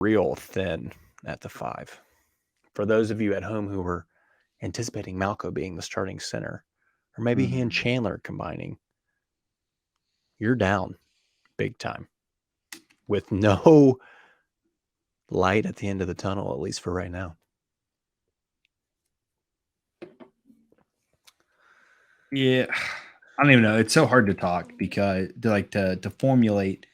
real thin at the 5. For those of you at home who were anticipating Malco being the starting center, or maybe he and Chandler combining, you're down big time with no light at the end of the tunnel, at least for right now. Yeah, I don't even know. It's so hard to talk because to formulate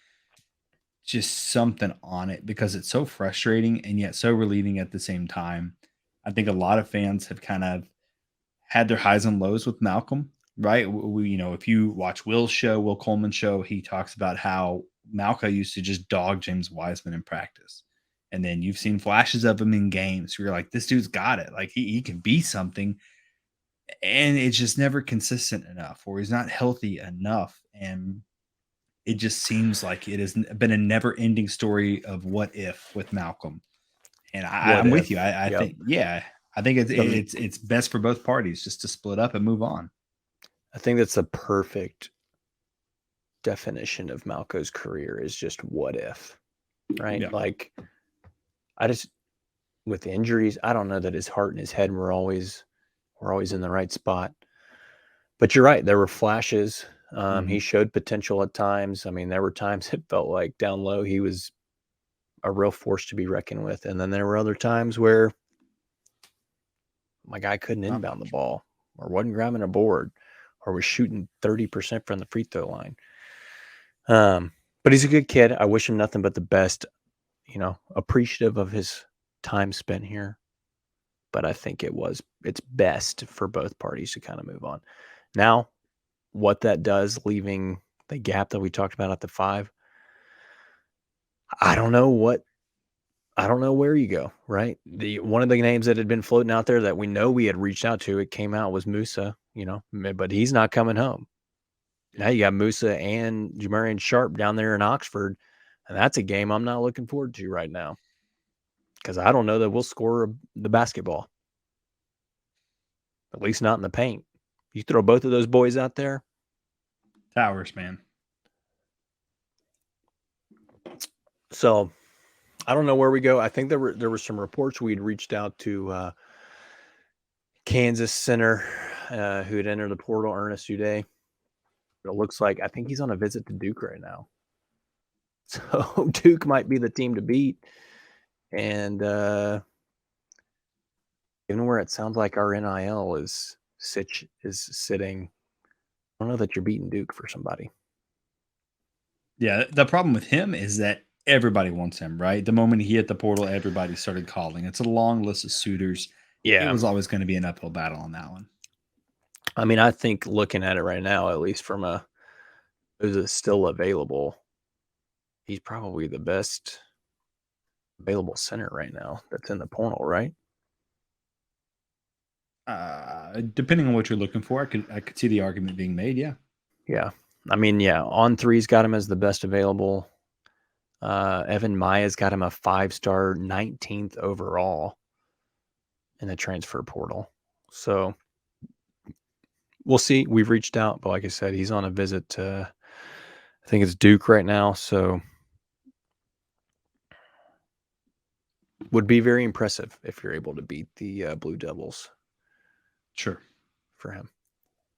just something on it because it's so frustrating and yet so relieving at the same time. I think a lot of fans have kind of had their highs and lows with Malcolm, right? If you watch Will's show, Will Coleman's show, he talks about how Malcolm used to just dog James Wiseman in practice. And then you've seen flashes of him in games where you're like, this dude's got it. Like he can be something. And it's just never consistent enough, or he's not healthy enough. And it just seems like it has been a never-ending story of what if with Malcolm. And I'm with you. I Yep. think, yeah, I think it's best for both parties just to split up and move on. I think that's the perfect definition of Malco's career is just what if, right? Yeah. Like, I just, with injuries, I don't know that his heart and his head were always in the right spot. But you're right. There were flashes. He showed potential at times. I mean, there were times it felt like down low he was a real force to be reckoned with. And then there were other times where my guy couldn't inbound the ball or wasn't grabbing a board or was shooting 30% from the free throw line. But he's a good kid. I wish him nothing but the best, appreciative of his time spent here. But I think it's best for both parties to kind of move on. Now, what that does, leaving the gap that we talked about at the 5, I don't know where you go, right? One of the names that had been floating out there that we know we had reached out to, it came out was Musa, but he's not coming home. Now you got Musa and Jamarian Sharp down there in Oxford, and that's a game I'm not looking forward to right now because I don't know that we'll score the basketball, at least not in the paint. You throw both of those boys out there. Towers, man. So I don't know where we go. I think there were some reports we'd reached out to Kansas center who had entered the portal, Ernest Uday. It looks like I think he's on a visit to Duke right now. So Duke might be the team to beat. And even where it sounds like our NIL is sitting, I don't know that you're beating Duke for somebody. Yeah, the problem with him is that everybody wants him, right? The moment he hit the portal, everybody started calling. It's a long list of suitors. Yeah. It was always going to be an uphill battle on that one. I mean, I think looking at it right now, at least from who's it still available, he's probably the best available center right now that's in the portal, right? Depending on what you're looking for, I could see the argument being made. Yeah. Yeah. I mean, yeah, On3's got him as the best available. Evan Maya's got him a 5-star, 19th overall in the transfer portal. So we'll see. We've reached out, but like I said, he's on a visit to, I think it's Duke right now. So would be very impressive if you're able to beat the Blue Devils. Sure. For him.